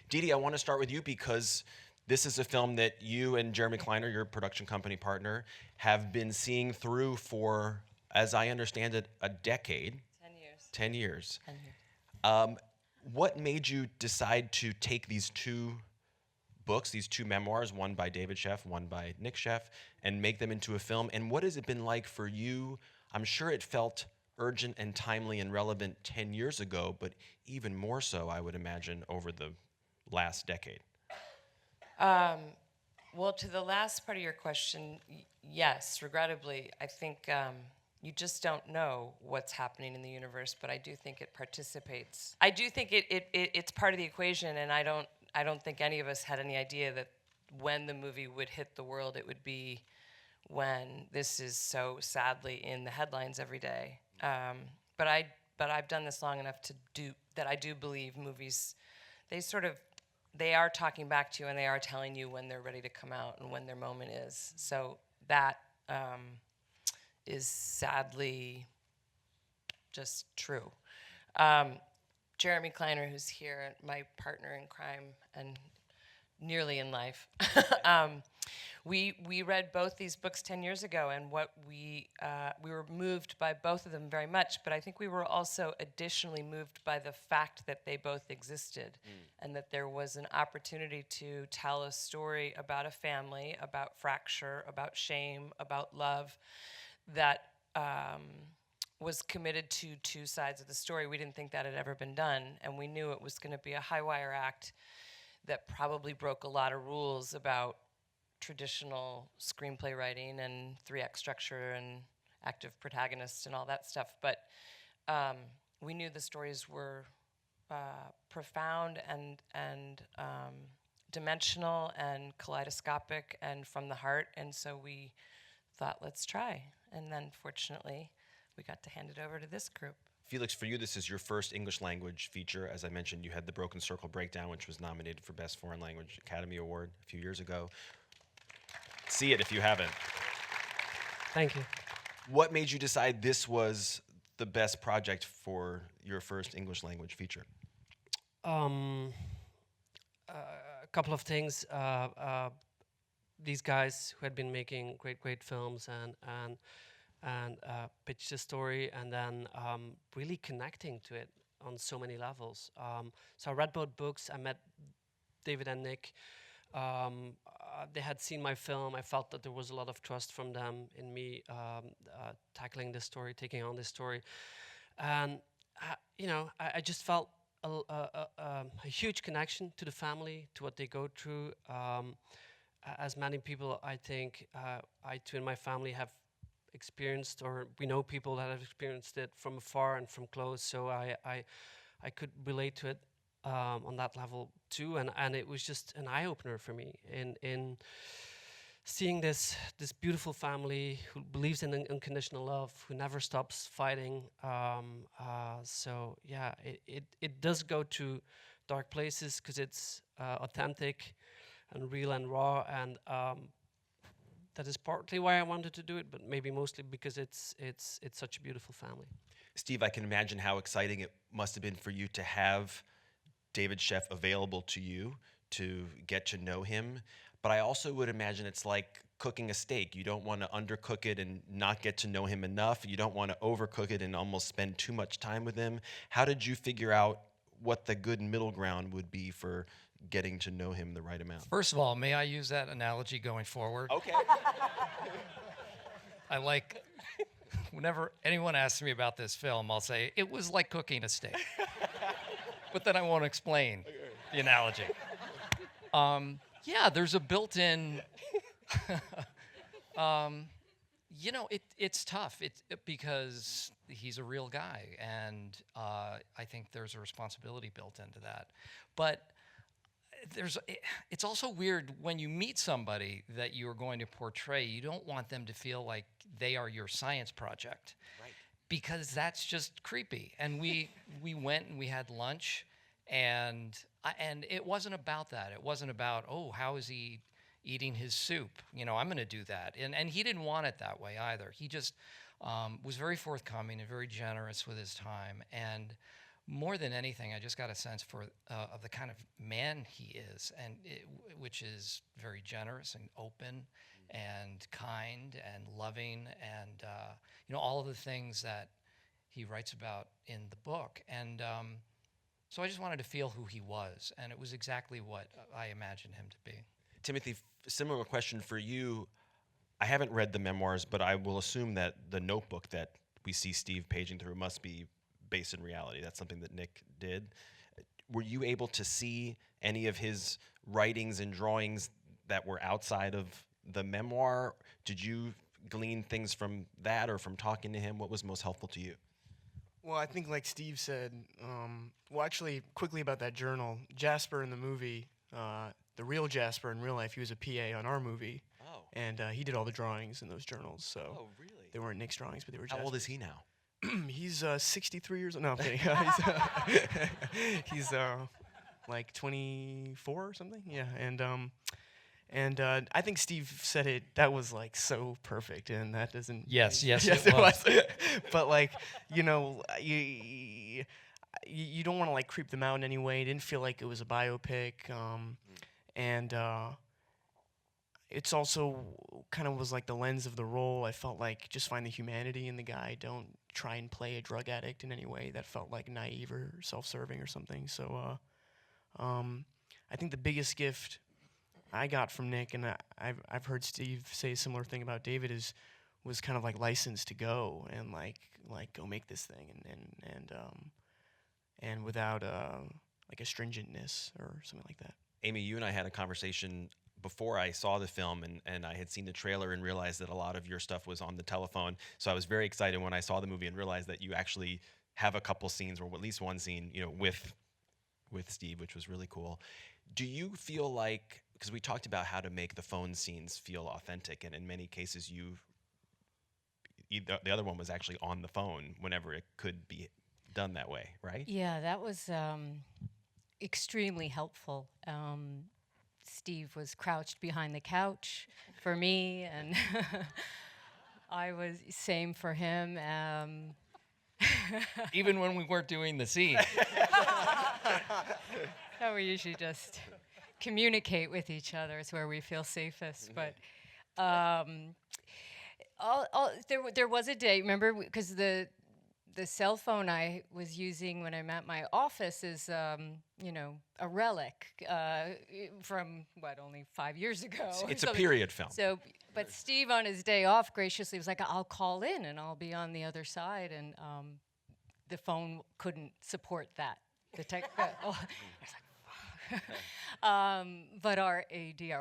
Dede, I want to start with you because this is a film that you and Jeremy Kleiner, your production company partner, have been seeing through for, as I understand it, a decade. 10 years. 10 years. 10 years. What made you decide to take these two books, these two memoirs, one by David Sheff, one by Nick Sheff, and make them into a film? And what has it been like for you? I'm sure it felt urgent and timely and relevant 10 years ago, but even more so, I would imagine, over the last decade. Well, to the last part of your question, yes, regrettably, I think you just don't know what's happening in the universe, but I do think it participates. I do think it's part of the equation, and I don't think any of us had any idea that when the movie would hit the world, it would be when this is so sadly in the headlines every day. But I've done this long enough to do that. I do believe movies, they are talking back to you, and they are telling you when they're ready to come out and when their moment is. So that is sadly just true. Jeremy Kleiner, who's here, my partner in crime and nearly in life, we read both these books 10 years ago, and what we were moved by both of them very much, but I think we were also additionally moved by the fact that they both existed and that there was an opportunity to tell a story about a family, about fracture, about shame, about love, that was committed to two sides of the story. We didn't think that had ever been done, and we knew it was going to be a high-wire act that probably broke a lot of rules about traditional screenplay writing and 3-act structure and active protagonists and all that stuff. But we knew the stories were profound and dimensional and kaleidoscopic and from the heart, and so we thought, let's try. And then, fortunately, we got to hand it over to this group. Felix, for you, this is your first English language feature. As I mentioned, you had The Broken Circle Breakdown, which was nominated for Best Foreign Language Academy Award a few years ago. See it if you haven't. Thank you. What made you decide this was the best project for your first English language feature? A couple of things. These guys who had been making great films and pitched the story, and then really connecting to it on so many levels. So I read both books. I met David and Nick. They had seen my film. I felt that there was a lot of trust from them in me tackling this story, taking on this story. And, I just felt a huge connection to the family, to what they go through. As many people, I think, I too in my family have experienced, or we know people that have experienced it from afar and from close, so I could relate to it on that level too, and it was just an eye-opener for me in seeing this beautiful family who believes in unconditional love, who never stops fighting. So yeah, it does go to dark places because it's authentic and real and raw, and that is partly why I wanted to do it, but maybe mostly because it's such a beautiful family. Steve, I can imagine how exciting it must have been for you to have David Sheff available to you to get to know him. But I also would imagine it's like cooking a steak. You don't want to undercook it and not get to know him enough. You don't want to overcook it and almost spend too much time with him. How did you figure out what the good middle ground would be for getting to know him the right amount? First of all, may I use that analogy going forward? Okay. I like, whenever anyone asks me about this film, I'll say, it was like cooking a steak. But then I won't explain the analogy. Yeah, there's a built-in, it's tough because he's a real guy, and I think there's a responsibility built into that. But it's also weird when you meet somebody that you're going to portray, you don't want them to feel like they are your science project. Right. Because that's just creepy. And we went and we had lunch, and it wasn't about that. It wasn't about, oh, how is he eating his soup? I'm going to do that. And he didn't want it that way either. He just was very forthcoming and very generous with his time. And more than anything, I just got a sense of the kind of man he is, and which is very generous and open, and kind and loving, and all of the things that he writes about in the book. And so I just wanted to feel who he was, and it was exactly what I imagined him to be. Timothy, similar question for you. I haven't read the memoirs, but I will assume that the notebook that we see Steve paging through must be based in reality. That's something that Nick did. Were you able to see any of his writings and drawings that were outside of the memoir? Did you glean things from that or from talking to him? What was most helpful to you? Well, I think like Steve said, well, actually, quickly about that journal, Jasper in the movie, the real Jasper in real life, he was a PA on our movie. Oh. And he did all the drawings in those journals. So Oh, really? they weren't Nick's drawings, but they were How Jasper's. old is he now? He's 63 years old. No, I'm kidding. He's like 24 or something. Yeah, and I think Steve said it. That was like so perfect, and that doesn't. Yes, it was. But like, you don't want to like creep them out in any way. It didn't feel like it was a biopic, and it's also kind of was like the lens of the role. I felt like just find the humanity in the guy. Don't try and play a drug addict in any way that felt like naive or self-serving or something. So I think the biggest gift I got from Nick, and I've heard Steve say a similar thing about David, was kind of like license to go and like go make this thing and without like a stringentness or something like that. Amy, you and I had a conversation before I saw the film, and I had seen the trailer and realized that a lot of your stuff was on the telephone. So I was very excited when I saw the movie and realized that you actually have a couple scenes, or at least one scene, with Steve, which was really cool. Do you feel like, because we talked about how to make the phone scenes feel authentic, and in many cases the other one was actually on the phone whenever it could be done that way, right? Yeah, that was extremely helpful. Steve was crouched behind the couch for me, and I was same for him. Even when we weren't doing the scene. So we usually just communicate with each other. It's where we feel safest. But there was a day, remember, because the cell phone I was using when I'm at my office is, a relic from, only 5 years ago. It's a period film. So, but Steve on his day off graciously was like, I'll call in and I'll be on the other side. And the phone couldn't support that. The tech, I was like, but our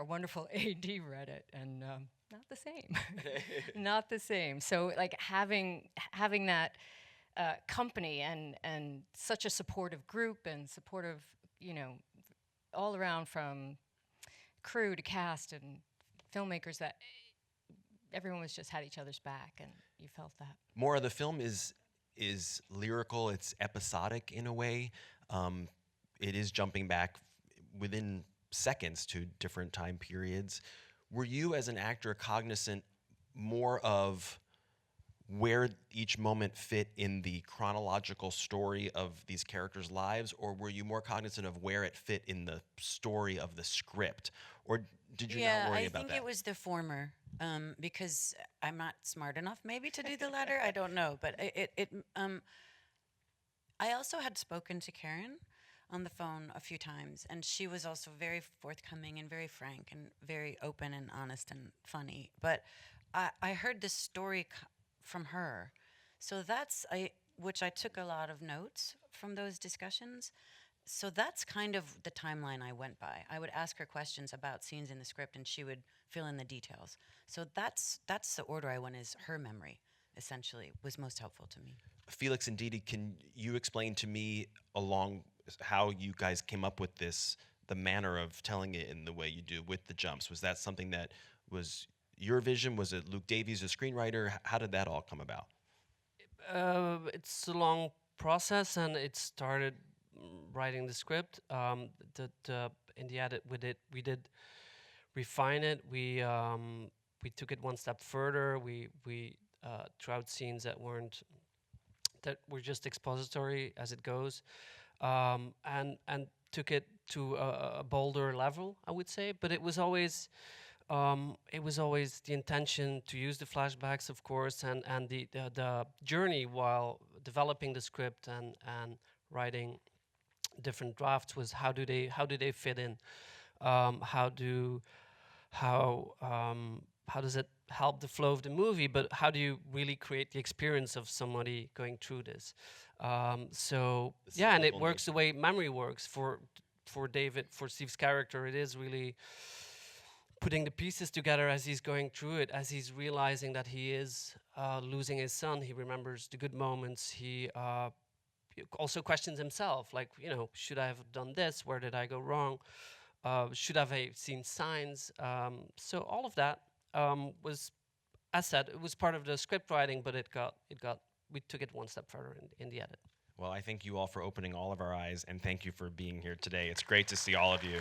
wonderful AD read it, and not the same. Not the same. So like having that company and such a supportive group and supportive, all around from crew to cast and filmmakers, that everyone was just had each other's back, and you felt that. Maura, the film is lyrical. It's episodic in a way. It is jumping back within seconds to different time periods. Were you, as an actor, cognizant more of where each moment fit in the chronological story of these characters' lives, or were you more cognizant of where it fit in the story of the script? Or did you not worry about that? Yeah, I think it was the former, because I'm not smart enough maybe to do the latter. I don't know, but I also had spoken to Karen on the phone a few times, and she was also very forthcoming and very frank and very open and honest and funny. But I heard this story from her, so which I took a lot of notes from those discussions. So that's kind of the timeline I went by. I would ask her questions about scenes in the script, and she would fill in the details. So that's the order I went, is her memory, essentially, was most helpful to me. Felix and Dede, can you explain to me along how you guys came up with the manner of telling it in the way you do with the jumps? Was that something that was your vision? Was it Luke Davies, a screenwriter? How did that all come about? It's a long process, and it started writing the script. In the edit, we did refine it. We took it one step further. We threw out scenes that weren't that were just expository as it goes, and took it to a bolder level, I would say. But it was always the intention to use the flashbacks, of course, and the journey while developing the script and writing different drafts was how do they fit in, how does it help the flow of the movie, but how do you really create the experience of somebody going through this? So yeah, and it works the way memory works for Steve's character. It is really putting the pieces together as he's going through it, as he's realizing that he is losing his son. He remembers the good moments. He also questions himself, like, should I have done this? Where did I go wrong? Should I have seen signs? So all of that was, as said, it was part of the script writing, but we took it one step further in the edit. Well, I thank you all for opening all of our eyes, and thank you for being here today. It's great to see all of you.